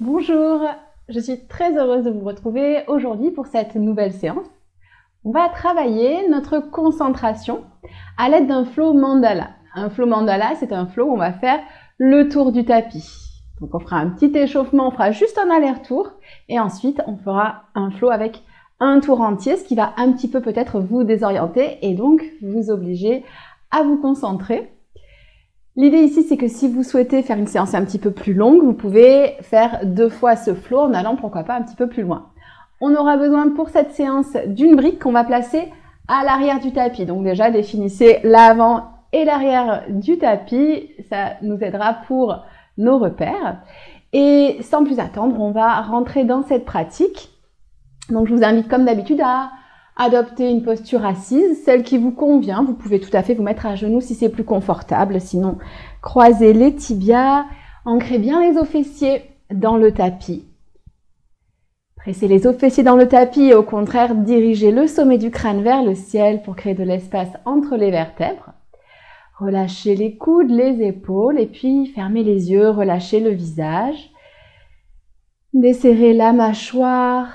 Bonjour, je suis très heureuse de vous retrouver aujourd'hui pour cette nouvelle séance. On va travailler notre concentration à l'aide d'un flow mandala. Un flow mandala, c'est un flow où on va faire le tour du tapis. Donc on fera un petit échauffement, on fera juste un aller-retour et ensuite on fera un flow avec un tour entier, ce qui va un petit peu peut-être vous désorienter et donc vous obliger à vous concentrer. L'idée ici, c'est que si vous souhaitez faire une séance un petit peu plus longue, vous pouvez faire 2 fois ce flow en allant, pourquoi pas, un petit peu plus loin. On aura besoin pour cette séance d'une brique qu'on va placer à l'arrière du tapis. Donc déjà, définissez l'avant et l'arrière du tapis. Ça nous aidera pour nos repères. Et sans plus attendre, on va rentrer dans cette pratique. Donc je vous invite comme d'habitude à adopter une posture assise, celle qui vous convient. Vous pouvez tout à fait vous mettre à genoux si c'est plus confortable. Sinon, croisez les tibias, ancrez bien les os fessiers dans le tapis. Pressez les os fessiers dans le tapis et au contraire, dirigez le sommet du crâne vers le ciel pour créer de l'espace entre les vertèbres. Relâchez les coudes, les épaules et puis fermez les yeux, relâchez le visage. Desserrez la mâchoire,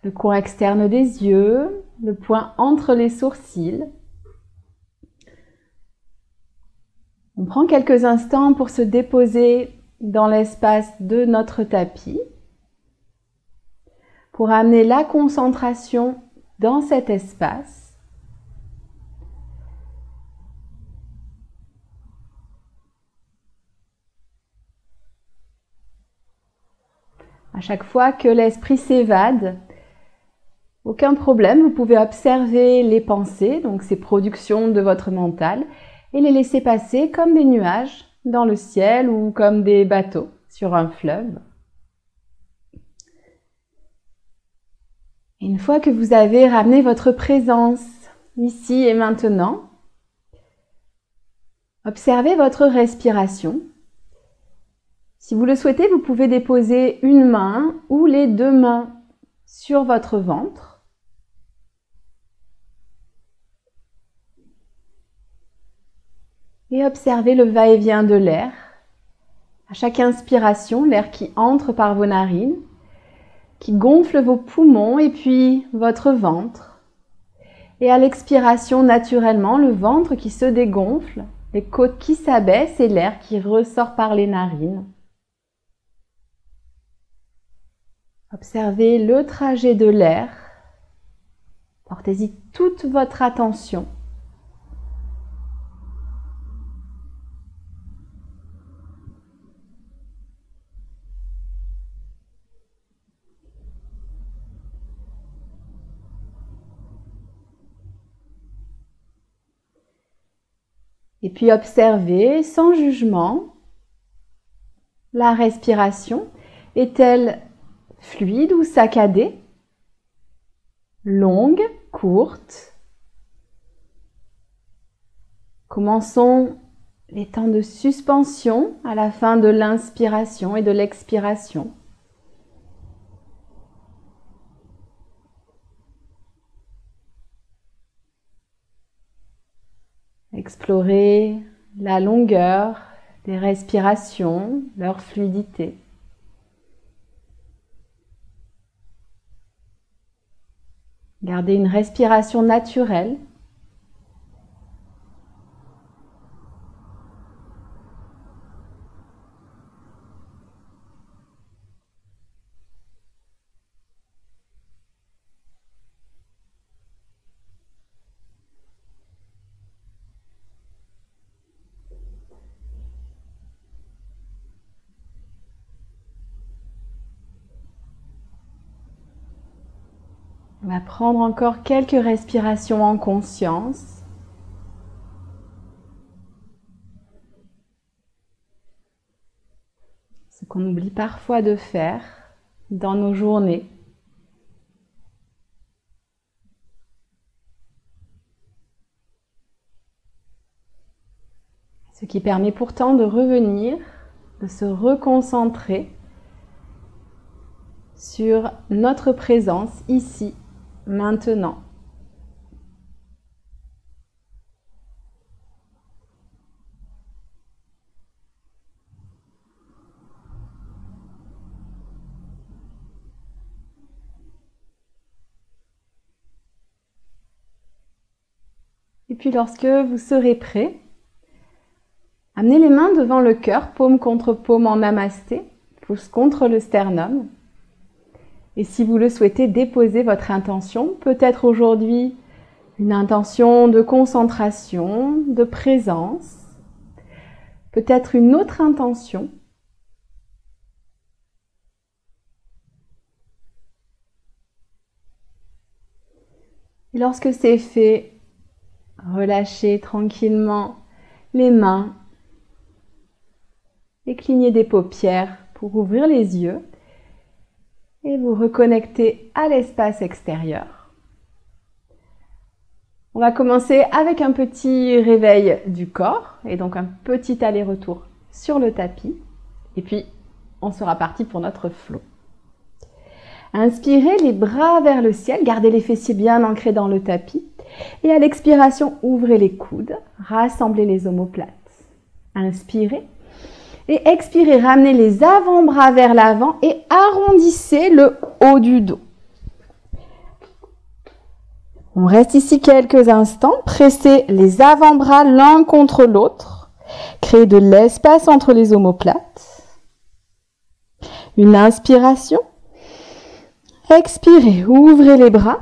le coin externe des yeux, le point entre les sourcils. On prend quelques instants pour se déposer dans l'espace de notre tapis, pour amener la concentration dans cet espace. À chaque fois que l'esprit s'évade, aucun problème, vous pouvez observer les pensées, donc ces productions de votre mental, et les laisser passer comme des nuages dans le ciel ou comme des bateaux sur un fleuve. Et une fois que vous avez ramené votre présence ici et maintenant, observez votre respiration. Si vous le souhaitez, vous pouvez déposer une main ou les 2 mains sur votre ventre. Et observez le va-et-vient de l'air. À chaque inspiration, l'air qui entre par vos narines, qui gonfle vos poumons et puis votre ventre. Et à l'expiration, naturellement, le ventre qui se dégonfle, les côtes qui s'abaissent et l'air qui ressort par les narines. Observez le trajet de l'air. Portez-y toute votre attention. Et puis observez sans jugement la respiration. Est-elle fluide ou saccadée? Longue, courte? Comment sont les temps de suspension à la fin de l'inspiration et de l'expiration? Explorez la longueur des respirations, leur fluidité. Gardez une respiration naturelle. On va prendre encore quelques respirations en conscience. Ce qu'on oublie parfois de faire dans nos journées. Ce qui permet pourtant de revenir, de se reconcentrer sur notre présence ici, maintenant. puis lorsque vous serez prêt, amenez les mains devant le cœur, paume contre paume en namasté, pouce contre le sternum. Et si vous le souhaitez, déposez votre intention, peut-être aujourd'hui une intention de concentration, de présence, peut-être une autre intention. Et lorsque c'est fait, relâchez tranquillement les mains et clignez des paupières pour ouvrir les yeux et vous reconnecter à l'espace extérieur. On va commencer avec un petit réveil du corps et donc un petit aller-retour sur le tapis et puis on sera parti pour notre flow. Inspirez les bras vers le ciel, gardez les fessiers bien ancrés dans le tapis et à l'expiration, ouvrez les coudes, rassemblez les omoplates. Inspirez et expirez, ramenez les avant-bras vers l'avant et arrondissez le haut du dos. On reste ici quelques instants, pressez les avant-bras l'un contre l'autre, créez de l'espace entre les omoplates. Une inspiration. Expirez, ouvrez les bras.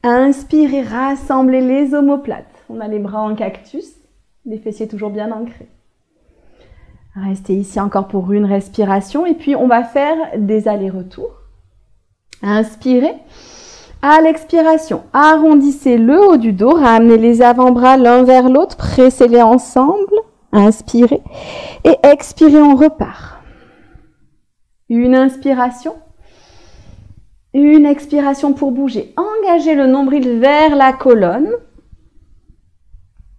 Inspirez, rassemblez les omoplates. On a les bras en cactus, les fessiers toujours bien ancrés. Restez ici encore pour une respiration et puis on va faire des allers-retours. Inspirez. À l'expiration, arrondissez le haut du dos, ramenez les avant-bras l'un vers l'autre, pressez-les ensemble. Inspirez et expirez, on repart. Une inspiration. Une expiration pour bouger. Engagez le nombril vers la colonne.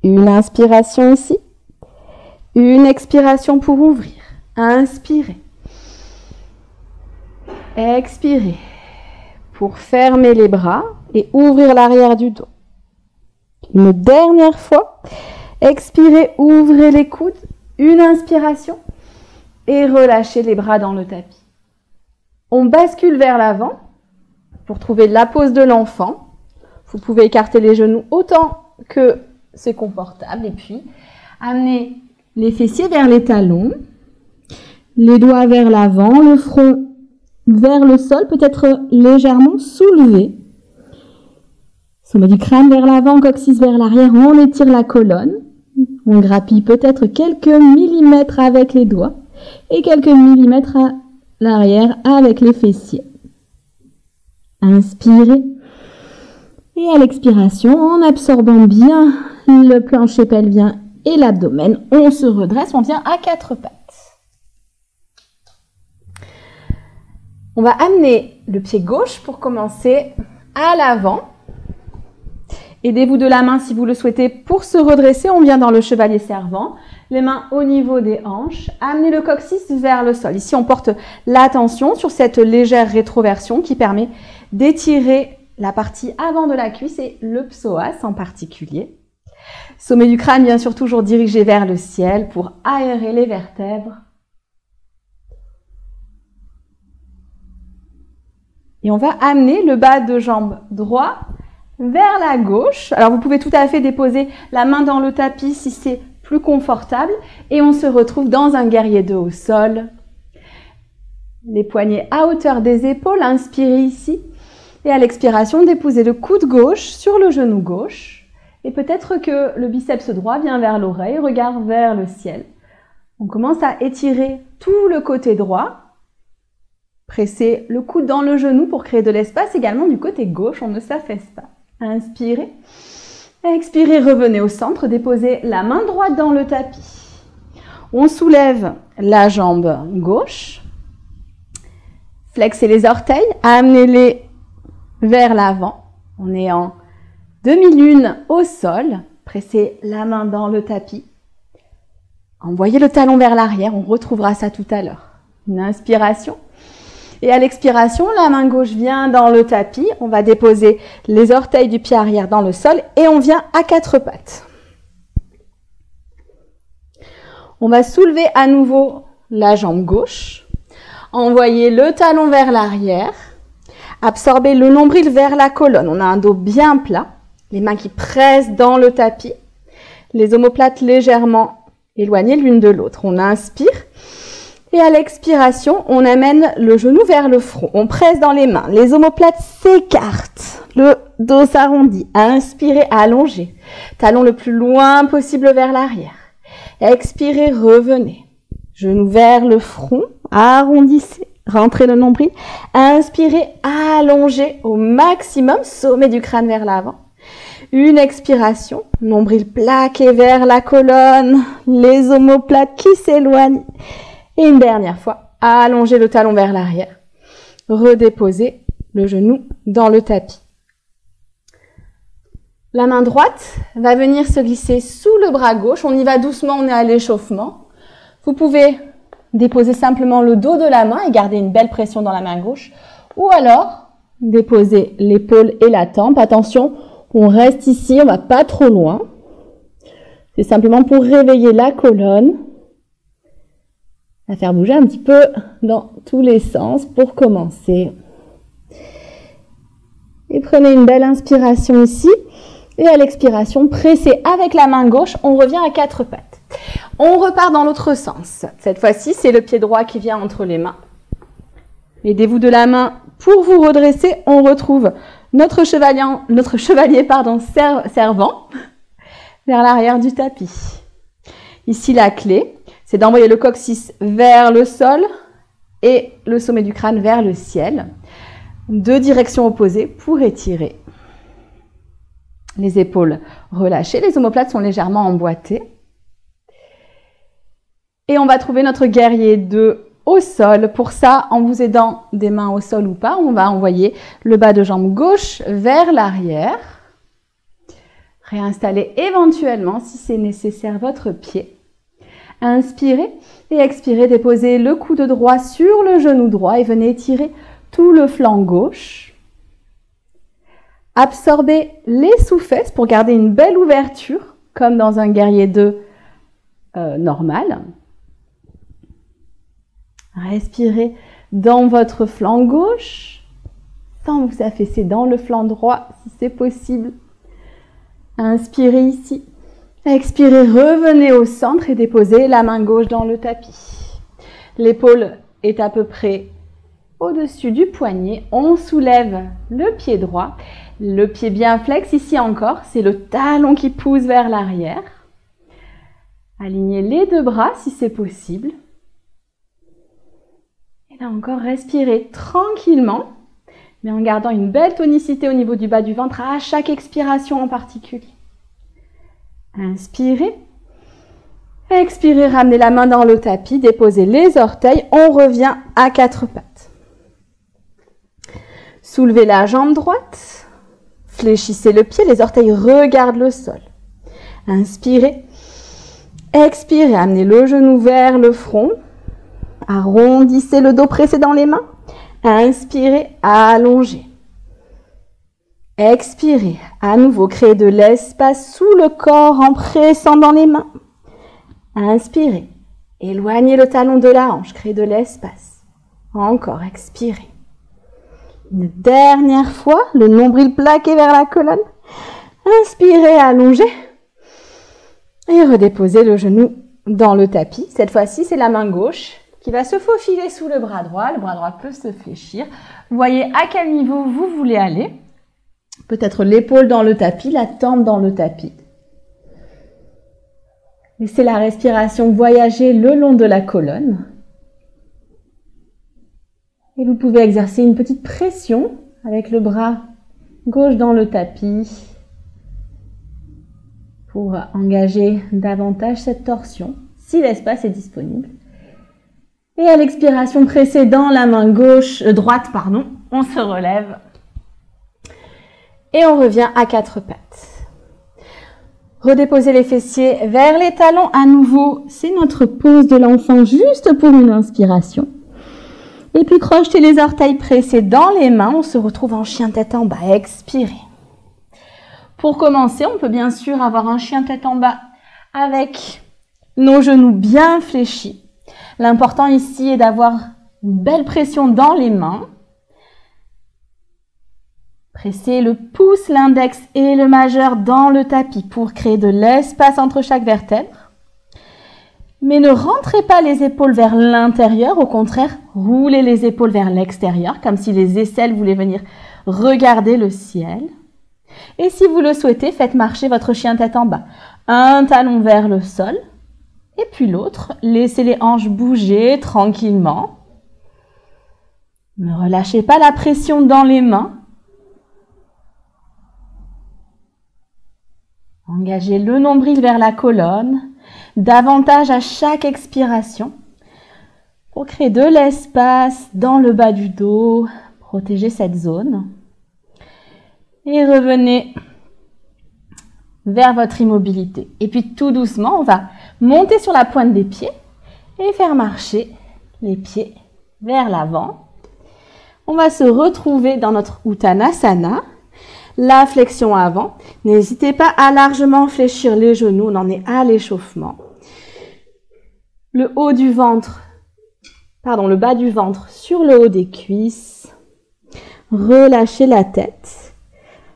Une inspiration ici. Une expiration pour ouvrir. Inspirez. Expirez pour fermer les bras et ouvrir l'arrière du dos. Une dernière fois. Expirez, ouvrez les coudes. Une inspiration et relâchez les bras dans le tapis. On bascule vers l'avant. Pour trouver la pose de l'enfant, vous pouvez écarter les genoux autant que c'est confortable et puis amenez les fessiers vers les talons, les doigts vers l'avant, le front vers le sol, peut-être légèrement soulevé. Sommet du crâne vers l'avant, coccyx vers l'arrière, on étire la colonne. On grappille peut-être quelques millimètres avec les doigts et quelques millimètres à l'arrière avec les fessiers. Inspirez et à l'expiration, en absorbant bien le plancher pelvien et l'abdomen, on se redresse, on vient à quatre pattes. On va amener le pied gauche pour commencer à l'avant. Aidez-vous de la main si vous le souhaitez pour se redresser. On vient dans le chevalier servant. Les mains au niveau des hanches. Amenez le coccyx vers le sol. Ici, on porte l'attention sur cette légère rétroversion qui permet d'étirer la partie avant de la cuisse et le psoas en particulier. Sommet du crâne, bien sûr, toujours dirigé vers le ciel pour aérer les vertèbres. Et on va amener le bas de jambe droit vers la gauche. Alors, vous pouvez tout à fait déposer la main dans le tapis si c'est plus confortable. Et on se retrouve dans un guerrier 2 au sol. Les poignets à hauteur des épaules. Inspirez ici. Et à l'expiration, déposez le coude gauche sur le genou gauche. Et peut-être que le biceps droit vient vers l'oreille, regard vers le ciel. On commence à étirer tout le côté droit. Pressez le coude dans le genou pour créer de l'espace également du côté gauche, on ne s'affaisse pas. Inspirez. Expirez, revenez au centre, déposez la main droite dans le tapis. On soulève la jambe gauche. Flexez les orteils, amenez-les vers l'avant. On est en demi-lune au sol. Pressez la main dans le tapis. Envoyez le talon vers l'arrière, on retrouvera ça tout à l'heure. Une inspiration. Et à l'expiration, la main gauche vient dans le tapis. On va déposer les orteils du pied arrière dans le sol et on vient à quatre pattes. On va soulever à nouveau la jambe gauche. Envoyer le talon vers l'arrière. Absorber le nombril vers la colonne. On a un dos bien plat. Les mains qui pressent dans le tapis. Les omoplates légèrement éloignées l'une de l'autre. On inspire. Et à l'expiration, on amène le genou vers le front. On presse dans les mains. Les omoplates s'écartent. Le dos s'arrondit. Inspirez, allongez. Talon le plus loin possible vers l'arrière. Expirez, revenez. Genou vers le front. Arrondissez. Rentrez le nombril. Inspirez, allongez au maximum. Sommet du crâne vers l'avant. Une expiration. Nombril plaqué vers la colonne. Les omoplates qui s'éloignent. Et une dernière fois, allongez le talon vers l'arrière. Redéposez le genou dans le tapis. La main droite va venir se glisser sous le bras gauche. On y va doucement, on est à l'échauffement. Vous pouvez déposer simplement le dos de la main et garder une belle pression dans la main gauche. Ou alors, déposer l'épaule et la tempe. Attention, on reste ici, on va pas trop loin. C'est simplement pour réveiller la colonne. À faire bouger un petit peu dans tous les sens pour commencer. Et prenez une belle inspiration ici. Et à l'expiration, pressez avec la main gauche. On revient à quatre pattes. On repart dans l'autre sens. Cette fois-ci, c'est le pied droit qui vient entre les mains. Aidez-vous de la main pour vous redresser. On retrouve notre chevalier servant vers l'arrière du tapis. Ici, la clé. C'est d'envoyer le coccyx vers le sol et le sommet du crâne vers le ciel. Deux directions opposées pour étirer. Les épaules relâchées, les omoplates sont légèrement emboîtées. Et on va trouver notre guerrier 2 au sol. Pour ça, en vous aidant des mains au sol ou pas, on va envoyer le bas de jambe gauche vers l'arrière. Réinstaller éventuellement, si c'est nécessaire, votre pied. Inspirez et expirez, déposez le coude droit sur le genou droit et venez étirer tout le flanc gauche. Absorbez les sous-fesses pour garder une belle ouverture, comme dans un guerrier 2 normal. Respirez dans votre flanc gauche, sans vous affaisser dans le flanc droit si c'est possible. Inspirez ici. Expirez, revenez au centre et déposez la main gauche dans le tapis. L'épaule est à peu près au-dessus du poignet. On soulève le pied droit. Le pied bien flex, ici encore, c'est le talon qui pousse vers l'arrière. Alignez les deux bras si c'est possible. Et là encore, respirez tranquillement, mais en gardant une belle tonicité au niveau du bas du ventre à chaque expiration en particulier. Inspirez. Expirez, ramenez la main dans le tapis, déposez les orteils. On revient à quatre pattes. Soulevez la jambe droite. Fléchissez le pied, les orteils regardent le sol. Inspirez. Expirez, amenez le genou vers le front. Arrondissez le dos pressé dans les mains. Inspirez, allongez. Expirez, à nouveau, créez de l'espace sous le corps en pressant dans les mains. Inspirez, éloignez le talon de la hanche, créez de l'espace. Encore, expirez. Une dernière fois, le nombril plaqué vers la colonne. Inspirez, allongez. Et redéposez le genou dans le tapis. Cette fois-ci, c'est la main gauche qui va se faufiler sous le bras droit. Le bras droit peut se fléchir. Voyez à quel niveau vous voulez aller. Peut-être l'épaule dans le tapis, la tempe dans le tapis. Laissez la respiration voyager le long de la colonne. Et vous pouvez exercer une petite pression avec le bras gauche dans le tapis pour engager davantage cette torsion, si l'espace est disponible. Et à l'expiration, pressez dans la main droite, on se relève. Et on revient à quatre pattes. Redéposez les fessiers vers les talons. À nouveau, c'est notre pose de l'enfant juste pour une inspiration. Et puis crochetez les orteils pressés dans les mains. On se retrouve en chien tête en bas. Expirez. Pour commencer, on peut bien sûr avoir un chien tête en bas avec nos genoux bien fléchis. L'important ici est d'avoir une belle pression dans les mains. Pressez le pouce, l'index et le majeur dans le tapis pour créer de l'espace entre chaque vertèbre. Mais ne rentrez pas les épaules vers l'intérieur, au contraire, roulez les épaules vers l'extérieur, comme si les aisselles voulaient venir regarder le ciel. Et si vous le souhaitez, faites marcher votre chien tête en bas. Un talon vers le sol, et puis l'autre. Laissez les hanches bouger tranquillement. Ne relâchez pas la pression dans les mains. Engagez le nombril vers la colonne, davantage à chaque expiration pour créer de l'espace dans le bas du dos, protéger cette zone. Et revenez vers votre immobilité. Et puis tout doucement, on va monter sur la pointe des pieds et faire marcher les pieds vers l'avant. On va se retrouver dans notre Uttanasana. La flexion avant. N'hésitez pas à largement fléchir les genoux, on en est à l'échauffement. Le bas du ventre sur le haut des cuisses. Relâchez la tête.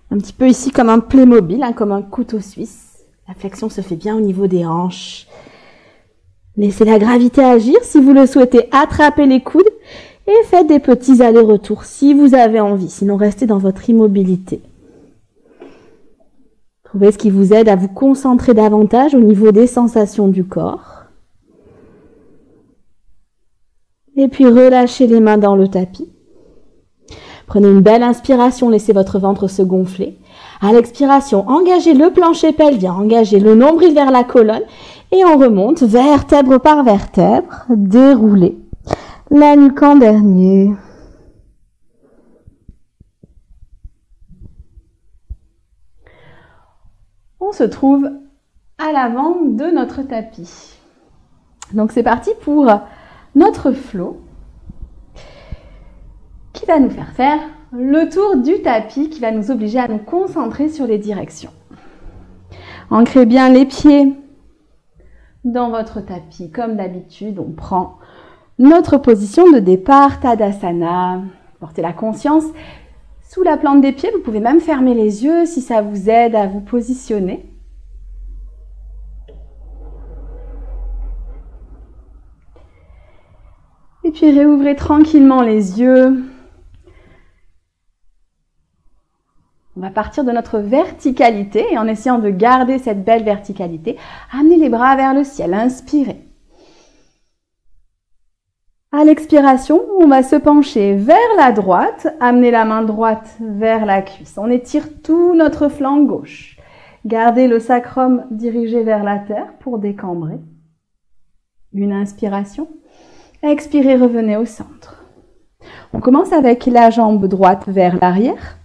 Un petit peu ici comme un Playmobil, comme un couteau suisse. La flexion se fait bien au niveau des hanches. Laissez la gravité agir. Si vous le souhaitez, attrapez les coudes et faites des petits allers-retours si vous avez envie. Sinon, restez dans votre immobilité. Trouvez ce qui vous aide à vous concentrer davantage au niveau des sensations du corps. Et puis relâchez les mains dans le tapis. Prenez une belle inspiration, laissez votre ventre se gonfler. À l'expiration, engagez le plancher pelvien, engagez le nombril vers la colonne et on remonte vertèbre par vertèbre, déroulez la nuque en dernier. On se trouve à l'avant de notre tapis. Donc c'est parti pour notre flow qui va nous faire le tour du tapis, qui va nous obliger à nous concentrer sur les directions. Ancrez bien les pieds dans votre tapis. Comme d'habitude, on prend notre position de départ, Tadasana. Portez la conscience sous la plante des pieds. Vous pouvez même fermer les yeux si ça vous aide à vous positionner. Et puis réouvrez tranquillement les yeux. On va partir de notre verticalité et en essayant de garder cette belle verticalité, amenez les bras vers le ciel, inspirez. À l'expiration, on va se pencher vers la droite, amener la main droite vers la cuisse. On étire tout notre flanc gauche. Gardez le sacrum dirigé vers la terre pour décambrer. Une inspiration. Expirez, revenez au centre. On commence avec la jambe droite vers l'arrière.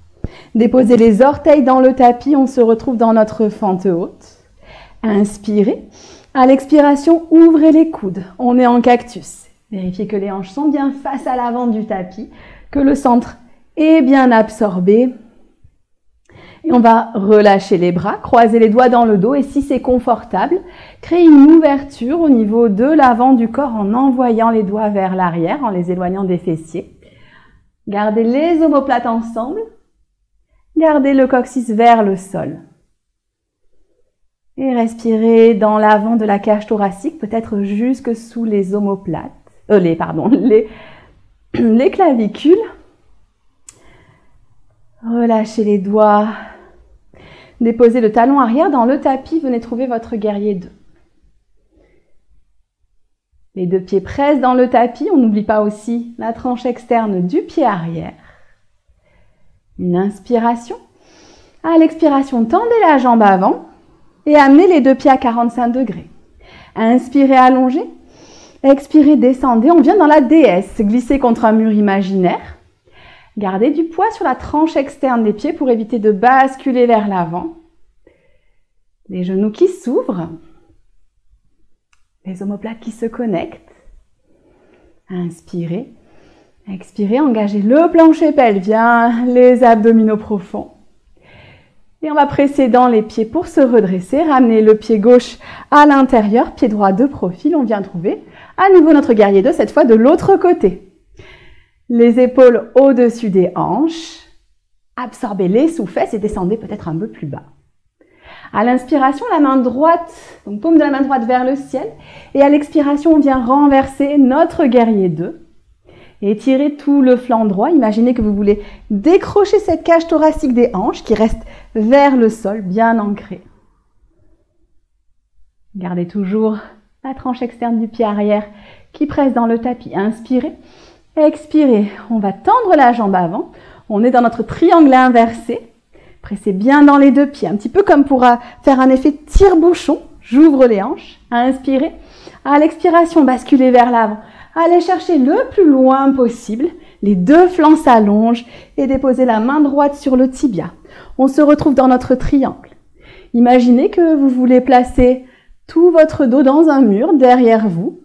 Déposez les orteils dans le tapis, on se retrouve dans notre fente haute. Inspirez. À l'expiration, ouvrez les coudes. On est en cactus. Vérifiez que les hanches sont bien face à l'avant du tapis, que le centre est bien absorbé. Et on va relâcher les bras, croiser les doigts dans le dos et si c'est confortable, créez une ouverture au niveau de l'avant du corps en envoyant les doigts vers l'arrière, en les éloignant des fessiers. Gardez les omoplates ensemble. Gardez le coccyx vers le sol. Et respirez dans l'avant de la cage thoracique, peut-être jusque sous les omoplates. Les clavicules. Relâchez les doigts. Déposez le talon arrière dans le tapis. Venez trouver votre guerrier 2. Les deux pieds pressent dans le tapis. On n'oublie pas aussi la tranche externe du pied arrière. Une inspiration. À l'expiration, tendez la jambe avant et amenez les deux pieds à 45 degrés. Inspirez, allongez. Expirez, descendez. On vient dans la déesse. Glissez contre un mur imaginaire. Gardez du poids sur la tranche externe des pieds pour éviter de basculer vers l'avant. Les genoux qui s'ouvrent. Les omoplates qui se connectent. Inspirez. Expirez, engagez le plancher pelvien, les abdominaux profonds. Et on va presser dans les pieds pour se redresser. Ramener le pied gauche à l'intérieur, pied droit de profil. On vient trouver à nouveau notre guerrier 2, cette fois de l'autre côté. Les épaules au-dessus des hanches. Absorbez les sous-fesses et descendez peut-être un peu plus bas. À l'inspiration, la main droite, donc paume de la main droite vers le ciel. Et à l'expiration, on vient renverser notre guerrier 2. Et étirez tout le flanc droit. Imaginez que vous voulez décrocher cette cage thoracique des hanches qui reste vers le sol, bien ancrée. Gardez toujours la tranche externe du pied arrière qui presse dans le tapis. Inspirez, expirez. On va tendre la jambe avant. On est dans notre triangle inversé. Pressez bien dans les deux pieds, un petit peu comme pour faire un effet tire-bouchon. J'ouvre les hanches. Inspirez. À l'expiration, basculez vers l'avant. Allez chercher le plus loin possible. Les deux flancs s'allongent et déposez la main droite sur le tibia. On se retrouve dans notre triangle. Imaginez que vous voulez placer tout votre dos dans un mur derrière vous.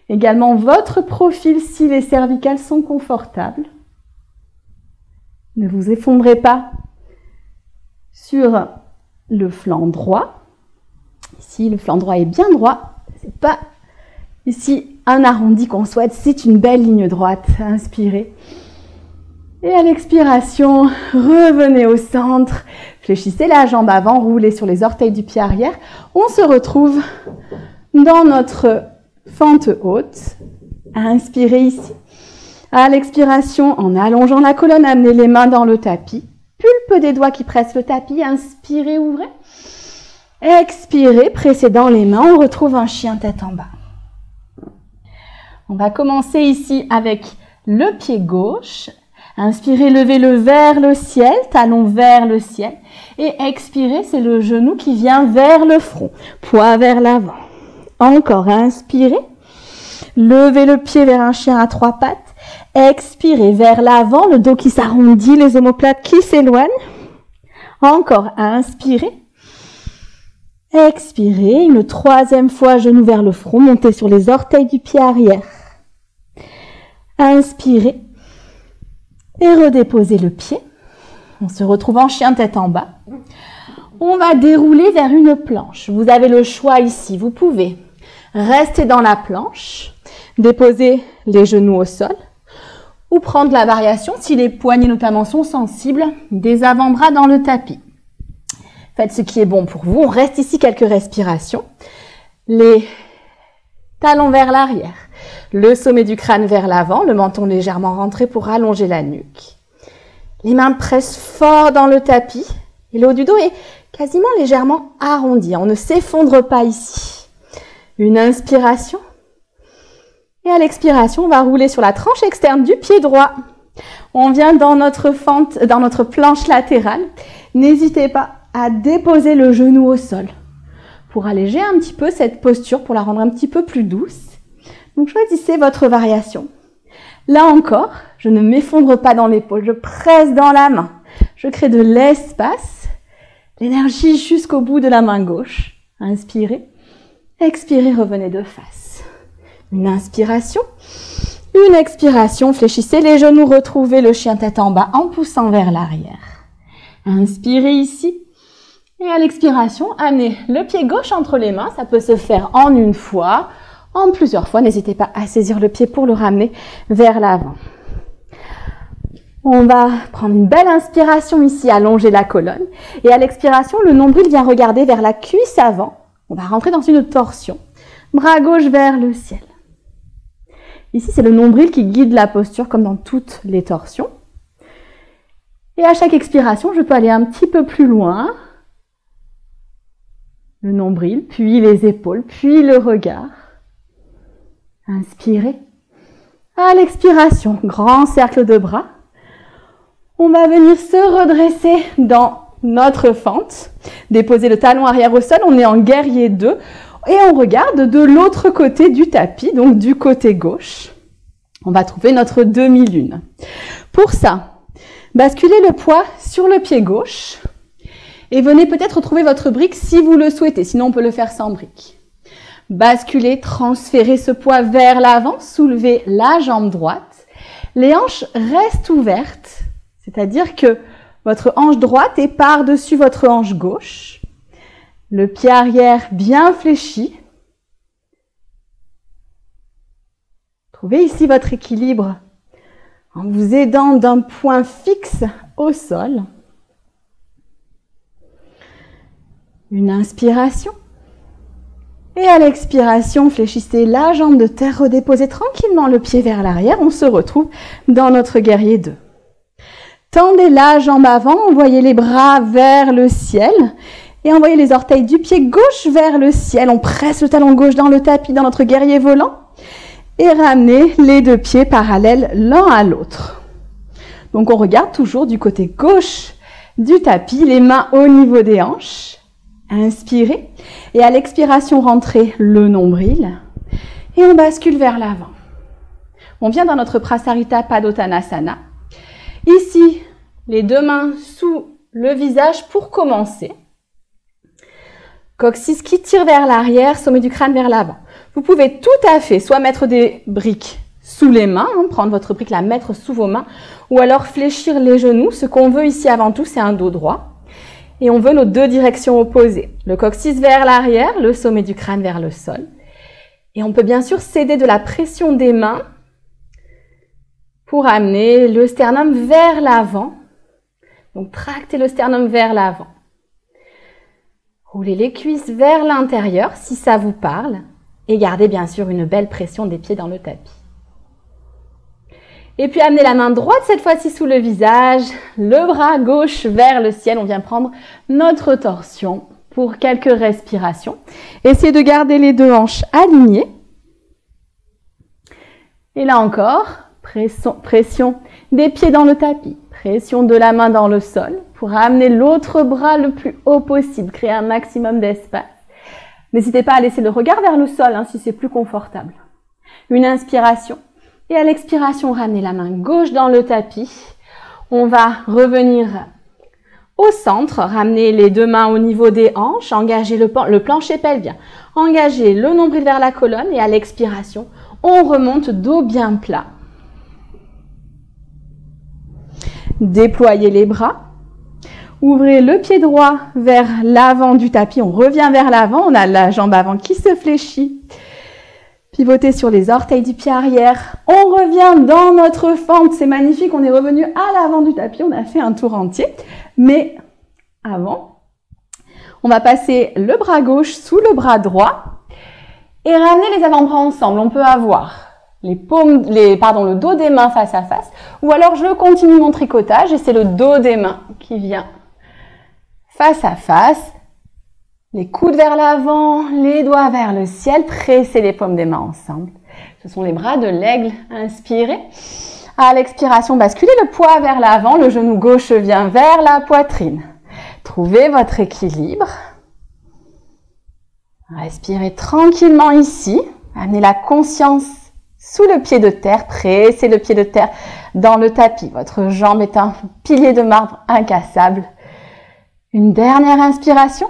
Également votre profil si les cervicales sont confortables. Ne vous effondrez pas sur le flanc droit. Ici, le flanc droit est bien droit. C'est pas ici un arrondi qu'on souhaite, c'est une belle ligne droite. Inspirez. Et à l'expiration, revenez au centre. Fléchissez la jambe avant, roulez sur les orteils du pied arrière. On se retrouve dans notre fente haute. Inspirez ici. À l'expiration, en allongeant la colonne, amenez les mains dans le tapis. Pulpe des doigts qui pressent le tapis. Inspirez, ouvrez. Expirez, pressez dans les mains. On retrouve un chien tête en bas. On va commencer ici avec le pied gauche. Inspirez, levez-le vers le ciel, talon vers le ciel. Et expirez, c'est le genou qui vient vers le front. Poids vers l'avant. Encore, inspirez. Levez le pied vers un chien à trois pattes. Expirez vers l'avant, le dos qui s'arrondit, les omoplates qui s'éloignent. Encore, inspirez. Expirez, une troisième fois, genou vers le front, montez sur les orteils du pied arrière. Inspirez et redéposez le pied. On se retrouve en chien tête en bas. On va dérouler vers une planche. Vous avez le choix ici, vous pouvez rester dans la planche, déposer les genoux au sol, ou prendre la variation, si les poignets notamment sont sensibles, des avant-bras dans le tapis. Faites ce qui est bon pour vous. On reste ici quelques respirations. Les talons vers l'arrière, le sommet du crâne vers l'avant, le menton légèrement rentré pour allonger la nuque. Les mains pressent fort dans le tapis et le haut du dos est quasiment légèrement arrondi. On ne s'effondre pas ici. Une inspiration. Et à l'expiration, on va rouler sur la tranche externe du pied droit. On vient dans notre fente, dans notre planche latérale. N'hésitez pas à déposer le genou au sol pour alléger un petit peu cette posture, pour la rendre un petit peu plus douce. Donc choisissez votre variation. Là encore, je ne m'effondre pas dans l'épaule, je presse dans la main. Je crée de l'espace, l'énergie jusqu'au bout de la main gauche. Inspirez, expirez, revenez de face. Une inspiration, une expiration, fléchissez les genoux, retrouvez le chien tête en bas en poussant vers l'arrière. Inspirez ici. Et à l'expiration, amenez le pied gauche entre les mains. Ça peut se faire en une fois, en plusieurs fois. N'hésitez pas à saisir le pied pour le ramener vers l'avant. On va prendre une belle inspiration ici, allonger la colonne. Et à l'expiration, le nombril vient regarder vers la cuisse avant. On va rentrer dans une torsion. Bras gauche vers le ciel. Ici, c'est le nombril qui guide la posture comme dans toutes les torsions. Et à chaque expiration, je peux aller un petit peu plus loin. Le nombril, puis les épaules, puis le regard. Inspirez. À l'expiration, grand cercle de bras. On va venir se redresser dans notre fente. Déposer le talon arrière au sol, on est en guerrier 2. Et on regarde de l'autre côté du tapis, donc du côté gauche. On va trouver notre demi-lune. Pour ça, basculez le poids sur le pied gauche. Et venez peut-être trouver votre brique si vous le souhaitez, sinon on peut le faire sans brique. Basculez, transférez ce poids vers l'avant, soulevez la jambe droite. Les hanches restent ouvertes, c'est-à-dire que votre hanche droite est par-dessus votre hanche gauche. Le pied arrière bien fléchi. Trouvez ici votre équilibre en vous aidant d'un point fixe au sol. Une inspiration. Et à l'expiration, fléchissez la jambe de terre, redéposez tranquillement le pied vers l'arrière. On se retrouve dans notre guerrier 2. Tendez la jambe avant, envoyez les bras vers le ciel et envoyez les orteils du pied gauche vers le ciel. On presse le talon gauche dans le tapis, dans notre guerrier volant et ramenez les deux pieds parallèles l'un à l'autre. Donc on regarde toujours du côté gauche du tapis, les mains au niveau des hanches. Inspirez et à l'expiration, rentrez le nombril et on bascule vers l'avant. On vient dans notre Prasarita Padottanasana. Ici, les deux mains sous le visage pour commencer. Coccyx qui tire vers l'arrière, sommet du crâne vers l'avant. Vous pouvez tout à fait soit mettre des briques sous les mains, prendre votre brique, la mettre sous vos mains, ou alors fléchir les genoux. Ce qu'on veut ici avant tout, c'est un dos droit. Et on veut nos deux directions opposées. Le coccyx vers l'arrière, le sommet du crâne vers le sol. Et on peut bien sûr s'aider de la pression des mains pour amener le sternum vers l'avant. Donc tractez le sternum vers l'avant. Roulez les cuisses vers l'intérieur si ça vous parle. Et gardez bien sûr une belle pression des pieds dans le tapis. Et puis amenez la main droite cette fois-ci sous le visage, le bras gauche vers le ciel. On vient prendre notre torsion pour quelques respirations. Essayez de garder les deux hanches alignées. Et là encore, pression des pieds dans le tapis, pression de la main dans le sol pour amener l'autre bras le plus haut possible, créer un maximum d'espace. N'hésitez pas à laisser le regard vers le sol si c'est plus confortable. Une inspiration. Et à l'expiration, ramenez la main gauche dans le tapis. On va revenir au centre, ramener les deux mains au niveau des hanches, engager le plancher pelvien, engager le nombril vers la colonne et à l'expiration, on remonte dos bien plat. Déployez les bras. Ouvrez le pied droit vers l'avant du tapis. On revient vers l'avant. On a la jambe avant qui se fléchit. Pivotez sur les orteils du pied arrière. On revient dans notre fente. C'est magnifique. On est revenu à l'avant du tapis. On a fait un tour entier. Mais avant, on va passer le bras gauche sous le bras droit et ramener les avant-bras ensemble. On peut avoir le dos des mains face à face. Ou alors, je continue mon tricotage et c'est le dos des mains qui vient face à face. Les coudes vers l'avant, les doigts vers le ciel, pressez les paumes des mains ensemble. Ce sont les bras de l'aigle. Inspirez. À l'expiration, basculez le poids vers l'avant, le genou gauche vient vers la poitrine. Trouvez votre équilibre. Respirez tranquillement ici. Amenez la conscience sous le pied de terre, pressez le pied de terre dans le tapis. Votre jambe est un pilier de marbre incassable. Une dernière inspiration.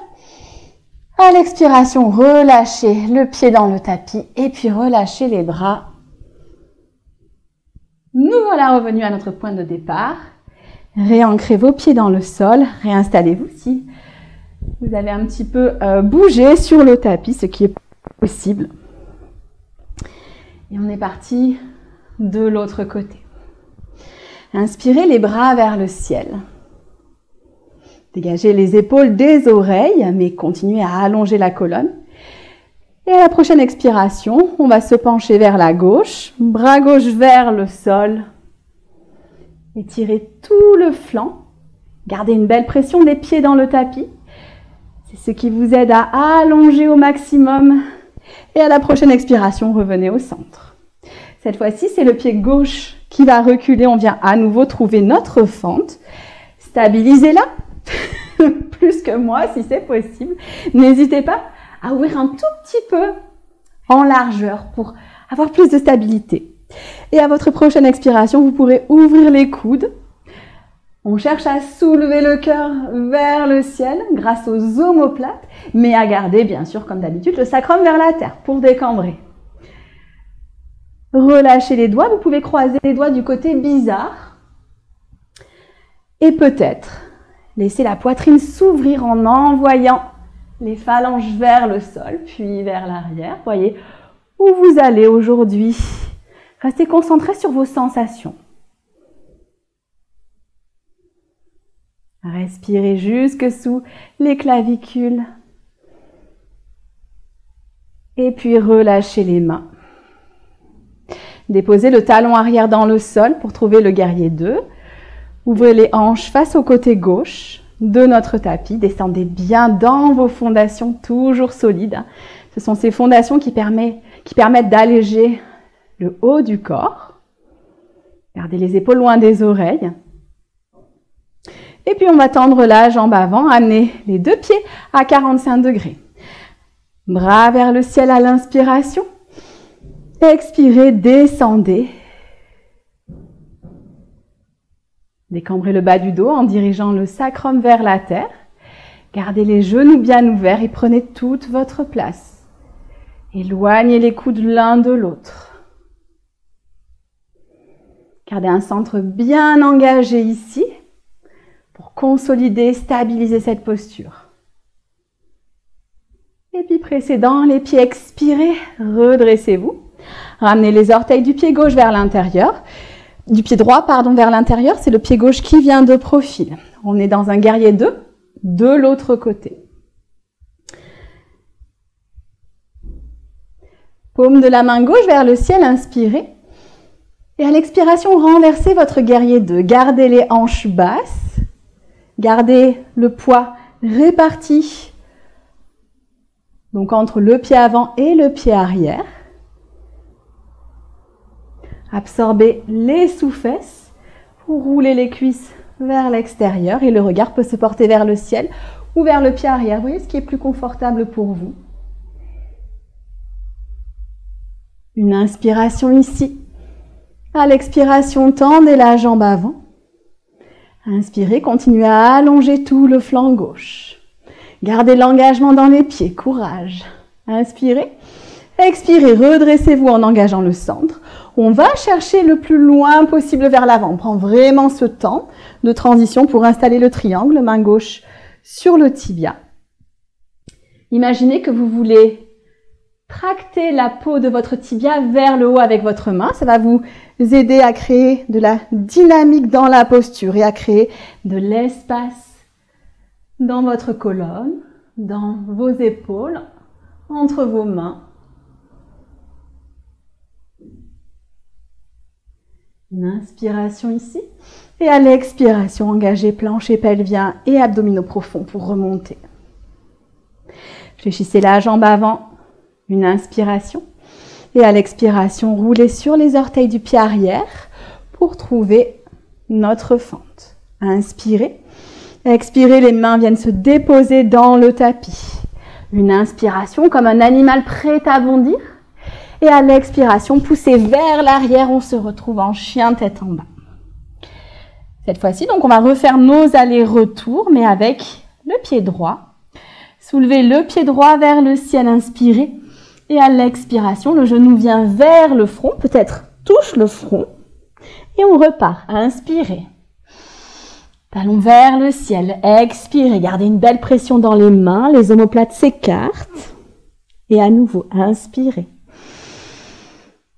À l'expiration, relâchez le pied dans le tapis et puis relâchez les bras. Nous voilà revenus à notre point de départ. Réancrez vos pieds dans le sol. Réinstallez-vous si vous avez un petit peu bougé sur le tapis, ce qui est possible. Et on est parti de l'autre côté. Inspirez les bras vers le ciel. Dégagez les épaules des oreilles, mais continuez à allonger la colonne. Et à la prochaine expiration, on va se pencher vers la gauche, bras gauche vers le sol. Étirez tout le flanc. Gardez une belle pression des pieds dans le tapis. C'est ce qui vous aide à allonger au maximum. Et à la prochaine expiration, revenez au centre. Cette fois-ci, c'est le pied gauche qui va reculer. On vient à nouveau trouver notre fente. Stabilisez-la. Plus que moi, si c'est possible. N'hésitez pas à ouvrir un tout petit peu en largeur pour avoir plus de stabilité. Et à votre prochaine expiration, vous pourrez ouvrir les coudes. On cherche à soulever le cœur vers le ciel grâce aux omoplates, mais à garder, bien sûr, comme d'habitude, le sacrum vers la terre pour décambrer. Relâchez les doigts. Vous pouvez croiser les doigts du côté bizarre. Et peut-être laissez la poitrine s'ouvrir en envoyant les phalanges vers le sol, puis vers l'arrière. Voyez où vous allez aujourd'hui. Restez concentré sur vos sensations. Respirez jusque sous les clavicules. Et puis relâchez les mains. Déposez le talon arrière dans le sol pour trouver le guerrier 2. Ouvrez les hanches face au côté gauche de notre tapis. Descendez bien dans vos fondations, toujours solides. Ce sont ces fondations qui permettent d'alléger le haut du corps. Gardez les épaules loin des oreilles. Et puis on va tendre la jambe avant, amener les deux pieds à 45 degrés. Bras vers le ciel à l'inspiration. Expirez, descendez. Décambrez le bas du dos en dirigeant le sacrum vers la terre. Gardez les genoux bien ouverts et prenez toute votre place. Éloignez les coudes l'un de l'autre. Gardez un centre bien engagé ici pour consolider, stabiliser cette posture. Et puis pressez dans les pieds, expirez, redressez-vous. Ramenez les orteils du pied gauche vers l'intérieur. Du pied droit, vers l'intérieur, c'est le pied gauche qui vient de profil. On est dans un guerrier 2, de l'autre côté. Paume de la main gauche vers le ciel, inspirez. Et à l'expiration, renversez votre guerrier 2. Gardez les hanches basses. Gardez le poids réparti. Donc entre le pied avant et le pied arrière. Absorbez les sous-fesses pour rouler les cuisses vers l'extérieur et le regard peut se porter vers le ciel ou vers le pied arrière. Vous voyez ce qui est plus confortable pour vous. Une inspiration ici. À l'expiration, tendez la jambe avant. Inspirez, continuez à allonger tout le flanc gauche. Gardez l'engagement dans les pieds, courage. Inspirez. Expirez, redressez-vous en engageant le centre. On va chercher le plus loin possible vers l'avant. On prend vraiment ce temps de transition pour installer le triangle, main gauche sur le tibia. Imaginez que vous voulez tracter la peau de votre tibia vers le haut avec votre main. Ça va vous aider à créer de la dynamique dans la posture et à créer de l'espace dans votre colonne, dans vos épaules, entre vos mains. Une inspiration ici. Et à l'expiration, engagez plancher pelvien et abdominaux profonds pour remonter. Fléchissez la jambe avant. Une inspiration. Et à l'expiration, roulez sur les orteils du pied arrière pour trouver notre fente. Inspirez. Expirez, les mains viennent se déposer dans le tapis. Une inspiration comme un animal prêt à bondir. Et à l'expiration, poussez vers l'arrière, on se retrouve en chien tête en bas. Cette fois-ci, donc, on va refaire nos allers-retours, mais avec le pied droit. Soulevez le pied droit vers le ciel, inspirez. Et à l'expiration, le genou vient vers le front, peut-être touche le front. Et on repart, inspirez. Talon vers le ciel, expirez. Gardez une belle pression dans les mains, les omoplates s'écartent. Et à nouveau, inspirez.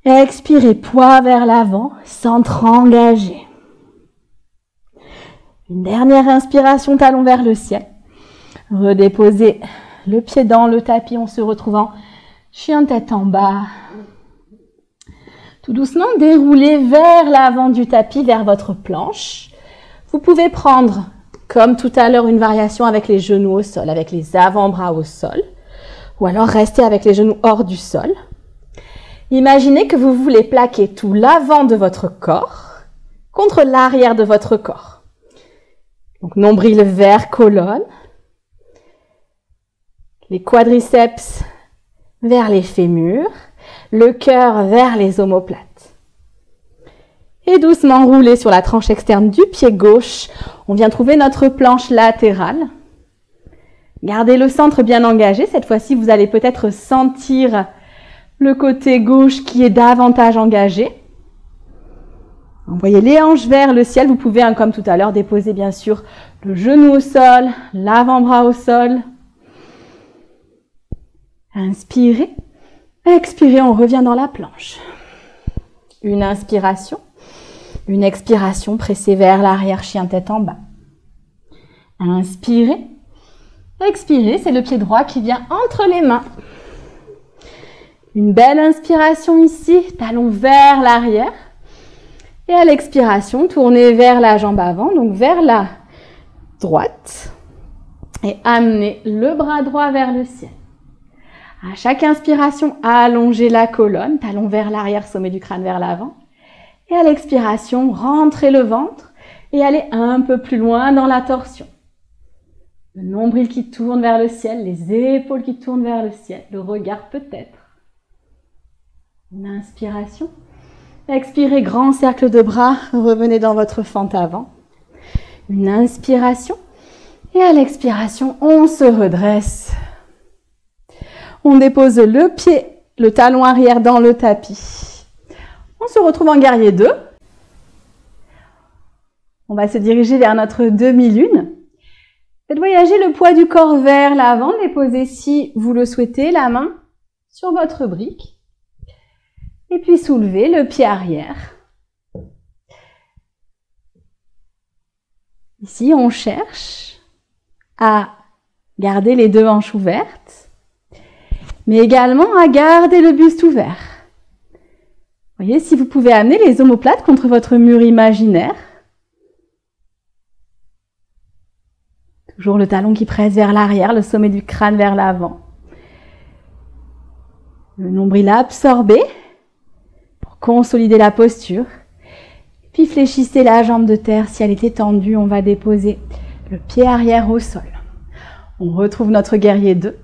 Expirez, poids vers l'avant, centre engagé. Une dernière inspiration, talon vers le ciel. Redéposez le pied dans le tapis, on se retrouve en chien tête en bas. Tout doucement, déroulez vers l'avant du tapis, vers votre planche. Vous pouvez prendre, comme tout à l'heure, une variation avec les genoux au sol, avec les avant-bras au sol. Ou alors restez avec les genoux hors du sol. Imaginez que vous voulez plaquer tout l'avant de votre corps contre l'arrière de votre corps. Donc nombril vers colonne, les quadriceps vers les fémurs, le cœur vers les omoplates. Et doucement rouler sur la tranche externe du pied gauche. On vient trouver notre planche latérale. Gardez le centre bien engagé. Cette fois-ci, vous allez peut-être sentir le côté gauche qui est davantage engagé. Envoyez les hanches vers le ciel. Vous pouvez, comme tout à l'heure, déposer bien sûr le genou au sol, l'avant-bras au sol. Inspirez. Expirez, on revient dans la planche. Une inspiration. Une expiration, pressez vers l'arrière, chien tête en bas. Inspirez. Expirez, c'est le pied droit qui vient entre les mains. Une belle inspiration ici, talon vers l'arrière. Et à l'expiration, tournez vers la jambe avant, donc vers la droite. Et amenez le bras droit vers le ciel. À chaque inspiration, allongez la colonne, talon vers l'arrière, sommet du crâne vers l'avant. Et à l'expiration, rentrez le ventre et allez un peu plus loin dans la torsion. Le nombril qui tourne vers le ciel, les épaules qui tournent vers le ciel, le regard peut-être. Une inspiration. Expirez, grand cercle de bras, revenez dans votre fente avant. Une inspiration. Et à l'expiration, on se redresse. On dépose le pied, le talon arrière dans le tapis. On se retrouve en guerrier 2. On va se diriger vers notre demi-lune. Faites voyager le poids du corps vers l'avant. Déposez, si vous le souhaitez, la main sur votre brique. Et puis soulevez le pied arrière. Ici, on cherche à garder les deux hanches ouvertes, mais également à garder le buste ouvert. Voyez, si vous pouvez amener les omoplates contre votre mur imaginaire. Toujours le talon qui presse vers l'arrière, le sommet du crâne vers l'avant. Le nombril absorbé pour consolider la posture. Puis fléchissez la jambe de terre. Si elle était tendue, on va déposer le pied arrière au sol. On retrouve notre guerrier 2.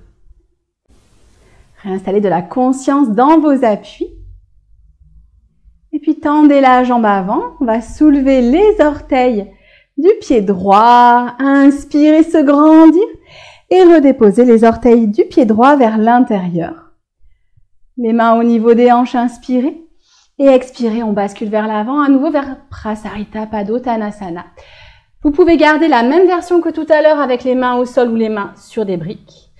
Réinstallez de la conscience dans vos appuis. Et puis tendez la jambe avant. On va soulever les orteils du pied droit. Inspirez, se grandir. Et redéposer les orteils du pied droit vers l'intérieur. Les mains au niveau des hanches, inspirez. Et expirez, on bascule vers l'avant, à nouveau vers Prasarita Padottanasana. Vous pouvez garder la même version que tout à l'heure avec les mains au sol ou les mains sur des briques.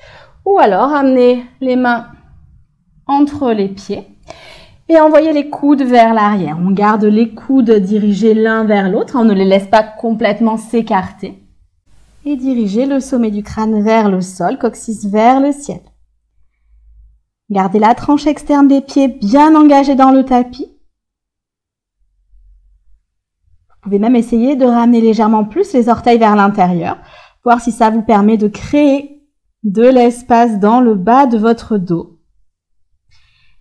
Ou alors amener les mains entre les pieds et envoyer les coudes vers l'arrière. On garde les coudes dirigés l'un vers l'autre, on ne les laisse pas complètement s'écarter. Et dirigez le sommet du crâne vers le sol, coccyx vers le ciel. Gardez la tranche externe des pieds bien engagée dans le tapis. Vous pouvez même essayer de ramener légèrement plus les orteils vers l'intérieur, voir si ça vous permet de créer de l'espace dans le bas de votre dos.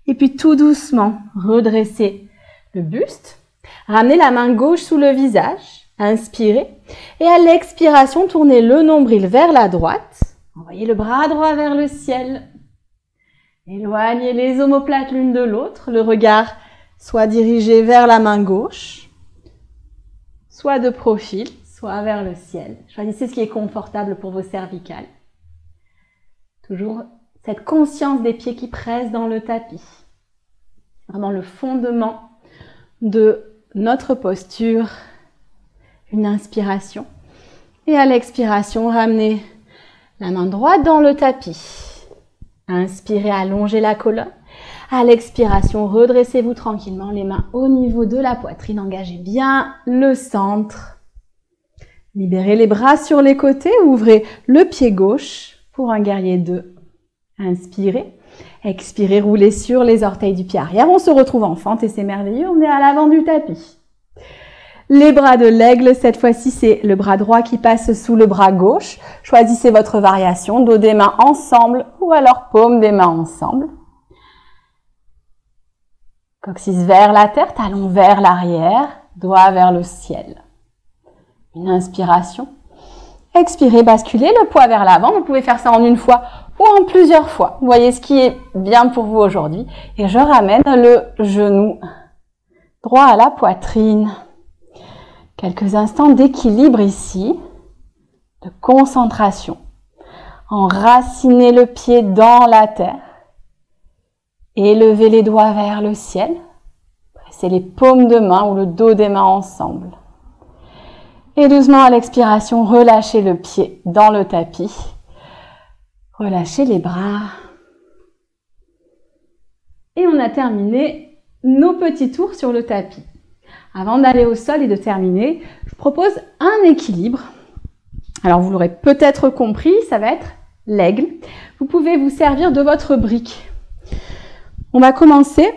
Et puis tout doucement, redressez le buste. Ramenez la main gauche sous le visage. Inspirez. Et à l'expiration, tournez le nombril vers la droite. Envoyez le bras droit vers le ciel. Éloignez les omoplates l'une de l'autre. Le regard soit dirigé vers la main gauche, soit de profil, soit vers le ciel. Choisissez ce qui est confortable pour vos cervicales. Toujours cette conscience des pieds qui pressent dans le tapis. Vraiment le fondement de notre posture. Une inspiration. Et à l'expiration, ramenez la main droite dans le tapis. Inspirez, allongez la colonne. À l'expiration, redressez-vous tranquillement, les mains au niveau de la poitrine. Engagez bien le centre. Libérez les bras sur les côtés. Ouvrez le pied gauche pour un guerrier 2. Inspirez. Expirez, roulez sur les orteils du pied arrière. On se retrouve en fente et c'est merveilleux. On est à l'avant du tapis. Les bras de l'aigle, cette fois-ci, c'est le bras droit qui passe sous le bras gauche. Choisissez votre variation, dos des mains ensemble ou alors paume des mains ensemble. Coccyx vers la terre, talon vers l'arrière, doigt vers le ciel. Une inspiration. Expirez, basculez le poids vers l'avant. Vous pouvez faire ça en une fois ou en plusieurs fois. Vous voyez ce qui est bien pour vous aujourd'hui. Et je ramène le genou droit à la poitrine. Quelques instants d'équilibre ici, de concentration. Enracinez le pied dans la terre. Élevez les doigts vers le ciel. Pressez les paumes de main ou le dos des mains ensemble. Et doucement à l'expiration, relâchez le pied dans le tapis. Relâchez les bras. Et on a terminé nos petits tours sur le tapis. Avant d'aller au sol et de terminer, je propose un équilibre Alors vous l'aurez peut-être compris, ça va être l'aigle. Vous pouvez vous servir de votre brique. On va commencer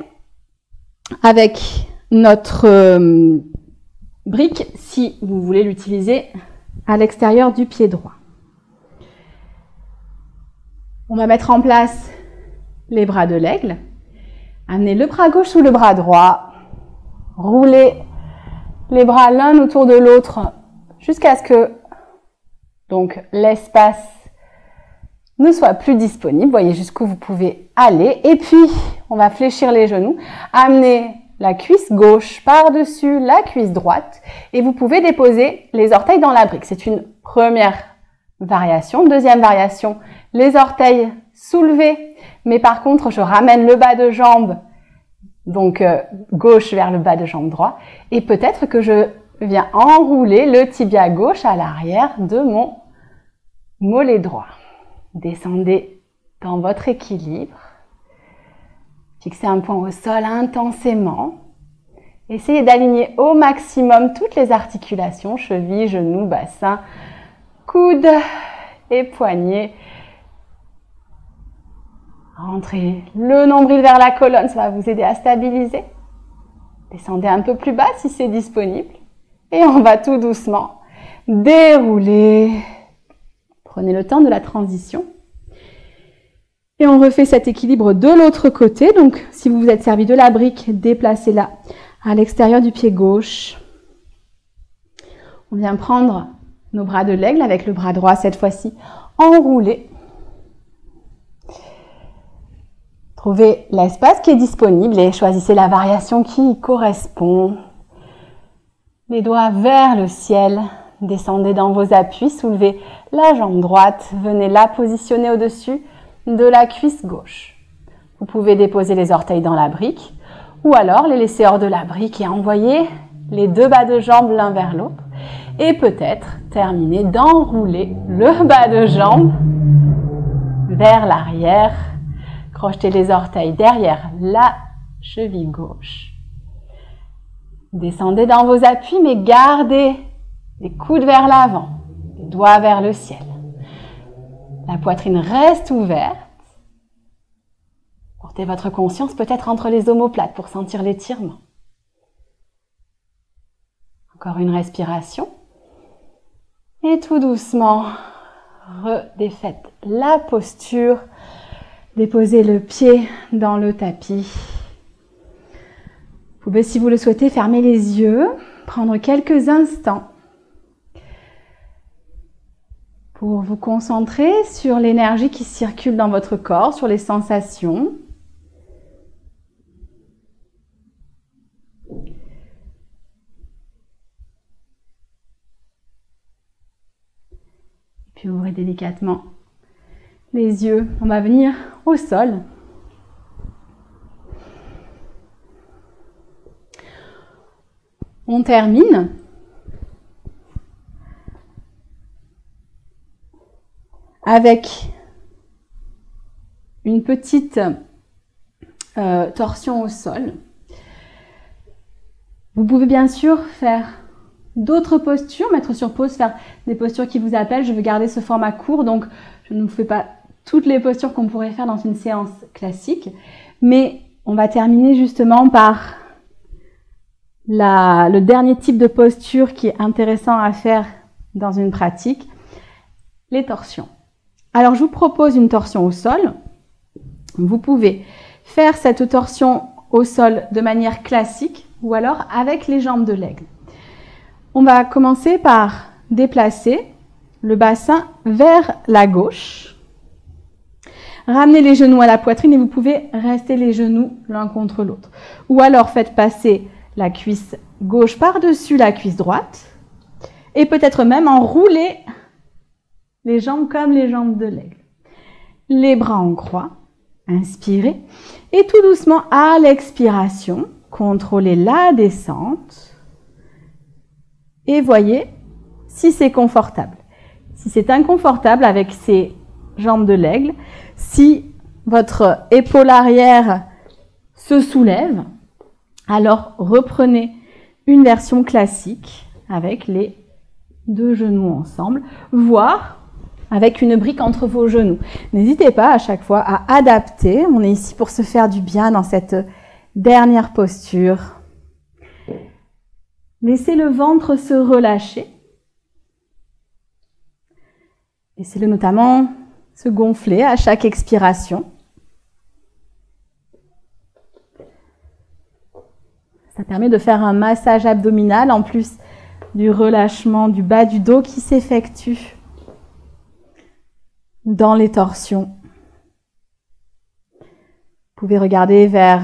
avec notre brique si vous voulez l'utiliser à l'extérieur du pied droit. On va mettre en place les bras de l'aigle. Amenez le bras gauche sous le bras droit. Roulez les bras l'un autour de l'autre jusqu'à ce que donc l'espace ne soit plus disponible. Voyez jusqu'où vous pouvez aller. Et puis, on va fléchir les genoux. Amenez la cuisse gauche par-dessus la cuisse droite. Et vous pouvez déposer les orteils dans la brique. C'est une première variation. Deuxième variation, les orteils soulevés. Mais par contre, je ramène le bas de jambe, donc gauche vers le bas de jambe droit. Et peut-être que je viens enrouler le tibia gauche à l'arrière de mon mollet droit. Descendez dans votre équilibre. Fixez un point au sol intensément. Essayez d'aligner au maximum toutes les articulations, chevilles, genoux, bassin, coudes et poignets. Rentrez le nombril vers la colonne, ça va vous aider à stabiliser. Descendez un peu plus bas si c'est disponible. Et on va tout doucement dérouler. Prenez le temps de la transition. Et on refait cet équilibre de l'autre côté. Donc, si vous vous êtes servi de la brique, déplacez-la à l'extérieur du pied gauche. On vient prendre nos bras de l'aigle avec le bras droit, cette fois-ci, enroulé. Trouvez l'espace qui est disponible et choisissez la variation qui y correspond. Les doigts vers le ciel. Descendez dans vos appuis, soulevez la jambe droite. Venez la positionner au-dessus de la cuisse gauche. Vous pouvez déposer les orteils dans la brique ou alors les laisser hors de la brique et envoyer les deux bas de jambe l'un vers l'autre. Et peut-être terminer d'enrouler le bas de jambe vers l'arrière. Crochetez les orteils derrière la cheville gauche. Descendez dans vos appuis, mais gardez les coudes vers l'avant, les doigts vers le ciel. La poitrine reste ouverte. Portez votre conscience peut-être entre les omoplates pour sentir l'étirement. Encore une respiration. Et tout doucement, redéfaites la posture. Déposez le pied dans le tapis. Vous pouvez, si vous le souhaitez, fermer les yeux, prendre quelques instants pour vous concentrer sur l'énergie qui circule dans votre corps, sur les sensations. Puis ouvrez délicatement les yeux. On va venir au sol. On termine avec une petite torsion au sol. Vous pouvez bien sûr faire d'autres postures, mettre sur pause, faire des postures qui vous appellent. Je veux garder ce format court, donc je ne vous fais pas toutes les postures qu'on pourrait faire dans une séance classique, mais on va terminer justement par le dernier type de posture qui est intéressant à faire dans une pratique, les torsions. Alors je vous propose une torsion au sol. Vous pouvez faire cette torsion au sol de manière classique ou alors avec les jambes de l'aigle. On va commencer par déplacer le bassin vers la gauche. Ramenez les genoux à la poitrine et vous pouvez rester les genoux l'un contre l'autre. Ou alors faites passer la cuisse gauche par-dessus la cuisse droite et peut-être même enrouler les jambes comme les jambes de l'aigle. Les bras en croix, inspirez et tout doucement à l'expiration, contrôlez la descente et voyez si c'est confortable. Si c'est inconfortable avec ces jambes de l'aigle, si votre épaule arrière se soulève, alors reprenez une version classique avec les 2 genoux ensemble, voire avec une brique entre vos genoux. N'hésitez pas à chaque fois à adapter. On est ici pour se faire du bien dans cette dernière posture. Laissez le ventre se relâcher. Laissez-le notamment se gonfler à chaque expiration. Ça permet de faire un massage abdominal en plus du relâchement du bas du dos qui s'effectue dans les torsions. Vous pouvez regarder vers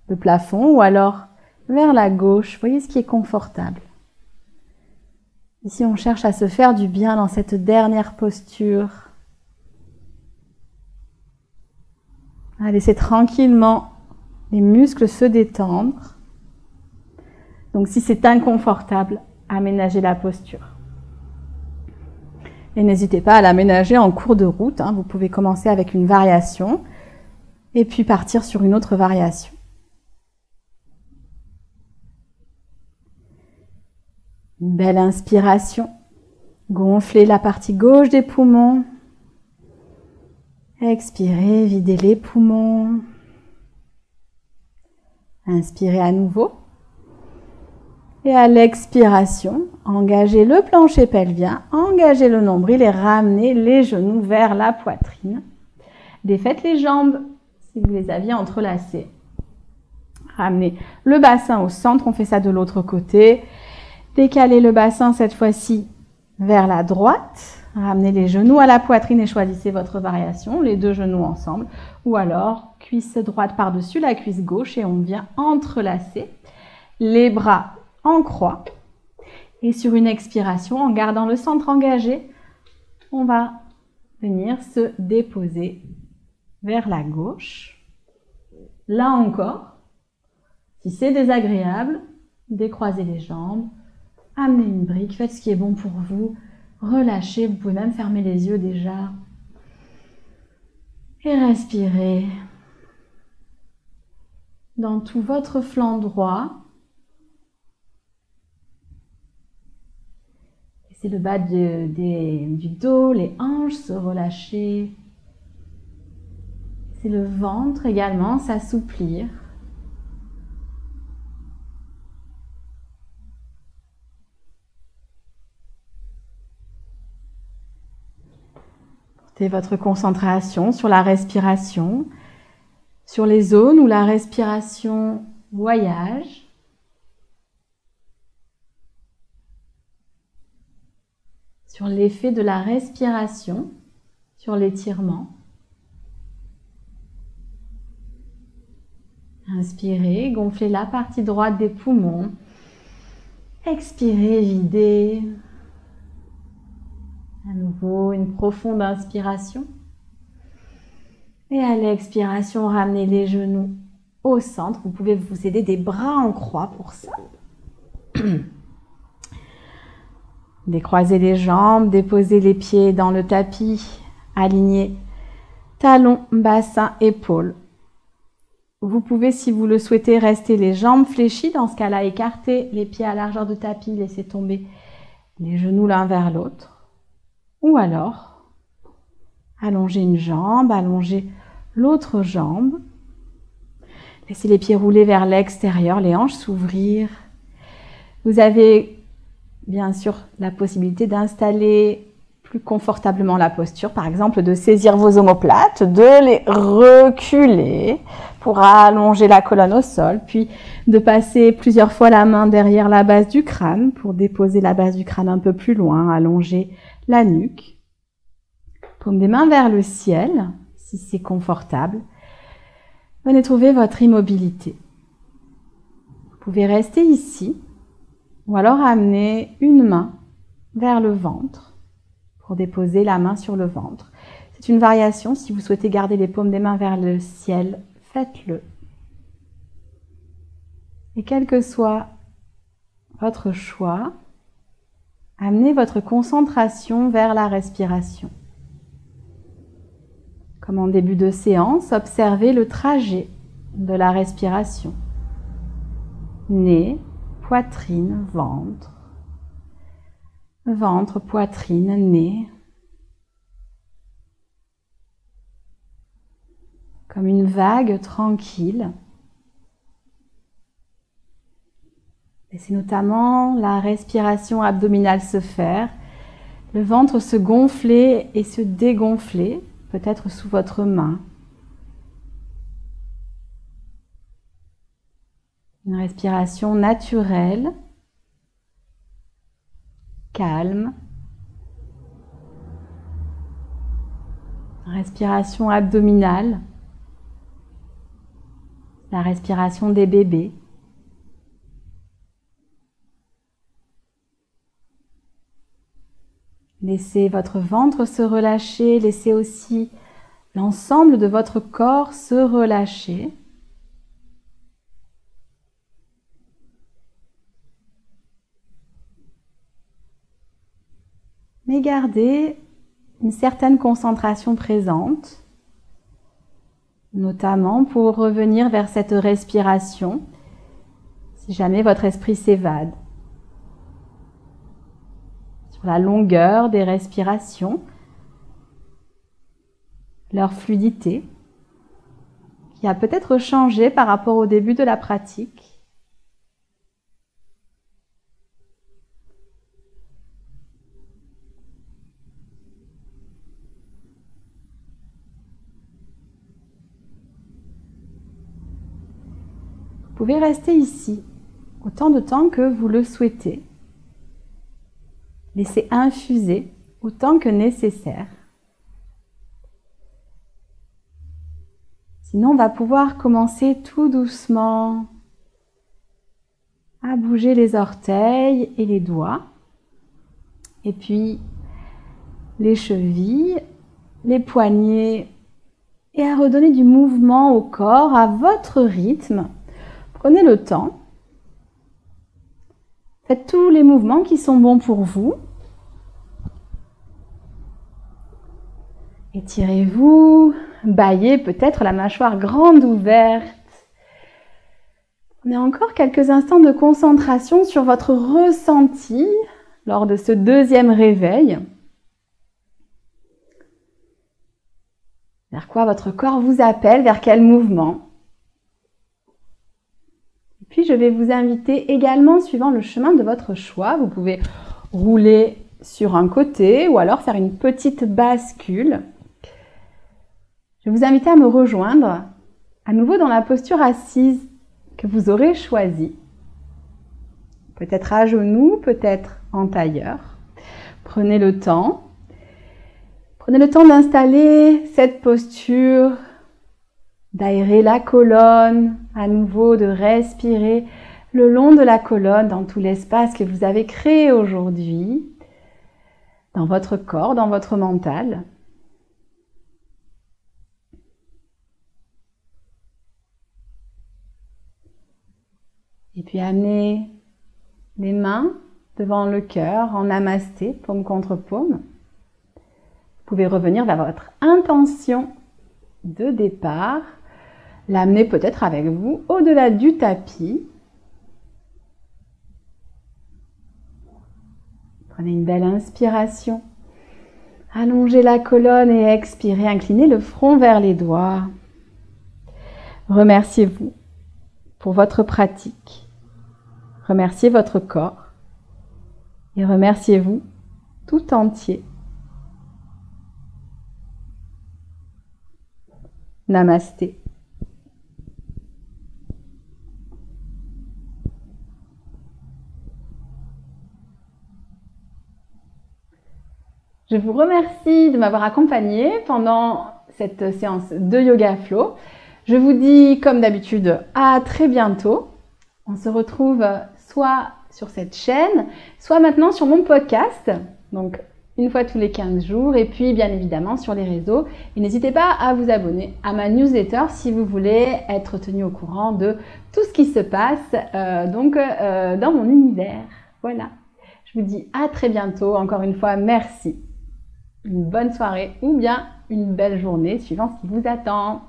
le plafond ou alors vers la gauche. Voyez ce qui est confortable. Ici, on cherche à se faire du bien dans cette dernière posture. À laisser tranquillement les muscles se détendre. Donc, si c'est inconfortable, aménagez la posture. Et n'hésitez pas à l'aménager en cours de route. Vous pouvez commencer avec une variation et puis partir sur une autre variation. Une belle inspiration. Gonflez la partie gauche des poumons. Expirez, videz les poumons. Inspirez à nouveau. Et à l'expiration, engagez le plancher pelvien, engagez le nombril et ramenez les genoux vers la poitrine. Défaites les jambes si vous les aviez entrelacées. Ramenez le bassin au centre, on fait ça de l'autre côté. Décalez le bassin cette fois-ci vers la droite. Ramenez les genoux à la poitrine et choisissez votre variation, les 2 genoux ensemble. Ou alors, cuisse droite par-dessus la cuisse gauche et on vient entrelacer les bras en croix. Et sur une expiration, en gardant le centre engagé, on va venir se déposer vers la gauche. Là encore, si c'est désagréable, décroisez les jambes, amenez une brique, faites ce qui est bon pour vous, relâchez, vous pouvez même fermer les yeux déjà. Et respirez dans tout votre flanc droit. Laissez le bas du dos, les hanches se relâcher. Laissez le ventre également s'assouplir. Portez votre concentration sur la respiration, sur les zones où la respiration voyage. Sur l'effet de la respiration, sur l'étirement. Inspirez, gonflez la partie droite des poumons. Expirez, videz. À nouveau, une profonde inspiration. Et à l'expiration, ramenez les genoux au centre. Vous pouvez vous aider des bras en croix pour ça. Décroisez les jambes, déposez les pieds dans le tapis, alignez talons, bassin, épaules. Vous pouvez, si vous le souhaitez, rester les jambes fléchies. Dans ce cas-là, écartez les pieds à largeur de tapis, laissez tomber les genoux l'un vers l'autre. Ou alors, allongez une jambe, allongez l'autre jambe. Laissez les pieds rouler vers l'extérieur, les hanches s'ouvrir. Vous avez bien sûr la possibilité d'installer plus confortablement la posture, par exemple de saisir vos omoplates, de les reculer pour allonger la colonne au sol, puis de passer plusieurs fois la main derrière la base du crâne pour déposer la base du crâne un peu plus loin, allonger la nuque. Paume des mains vers le ciel, si c'est confortable. Venez trouver votre immobilité. Vous pouvez rester ici, ou alors amener une main vers le ventre pour déposer la main sur le ventre. C'est une variation. Si vous souhaitez garder les paumes des mains vers le ciel, faites-le. Et quel que soit votre choix, amenez votre concentration vers la respiration. Comme en début de séance, observez le trajet de la respiration. Nez, poitrine, ventre. ventre, poitrine, nez. Comme une vague tranquille. Laissez notamment la respiration abdominale se faire, le ventre se gonfler et se dégonfler, peut-être sous votre main. Une respiration naturelle, calme. Respiration abdominale, la respiration des bébés. Laissez votre ventre se relâcher, laissez aussi l'ensemble de votre corps se relâcher. Mais gardez une certaine concentration présente, notamment pour revenir vers cette respiration, si jamais votre esprit s'évade. Sur la longueur des respirations, leur fluidité, qui a peut-être changé par rapport au début de la pratique. Vous pouvez rester ici autant de temps que vous le souhaitez. Laissez infuser autant que nécessaire. Sinon, on va pouvoir commencer tout doucement à bouger les orteils et les doigts. Et puis, les chevilles, les poignets. Et à redonner du mouvement au corps à votre rythme. Prenez le temps. Faites tous les mouvements qui sont bons pour vous. Étirez-vous, bâillez peut-être la mâchoire grande ouverte. Prenez encore quelques instants de concentration sur votre ressenti lors de ce deuxième réveil. Vers quoi votre corps vous appelle, vers quel mouvement? Puis je vais vous inviter également, suivant le chemin de votre choix, vous pouvez rouler sur un côté ou alors faire une petite bascule. Je vais vous inviter à me rejoindre à nouveau dans la posture assise que vous aurez choisie. Peut-être à genoux, peut-être en tailleur. Prenez le temps. Prenez le temps d'installer cette posture, d'aérer la colonne, à nouveau de respirer le long de la colonne dans tout l'espace que vous avez créé aujourd'hui, dans votre corps, dans votre mental. Et puis amenez les mains devant le cœur en namasté, paume contre paume. Vous pouvez revenir vers votre intention de départ. L'amener peut-être avec vous au-delà du tapis. Prenez une belle inspiration. Allongez la colonne et expirez. Inclinez le front vers les doigts. Remerciez-vous pour votre pratique. Remerciez votre corps. Et remerciez-vous tout entier. Namasté. Je vous remercie de m'avoir accompagné pendant cette séance de Yoga Flow. Je vous dis, comme d'habitude, à très bientôt. On se retrouve soit sur cette chaîne, soit maintenant sur mon podcast, donc une fois tous les 15 jours, et puis bien évidemment sur les réseaux. Et n'hésitez pas à vous abonner à ma newsletter si vous voulez être tenu au courant de tout ce qui se passe dans mon univers. Voilà. Je vous dis à très bientôt. Encore une fois, merci. Une bonne soirée ou bien une belle journée suivant ce qui vous attend.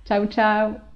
Ciao, ciao!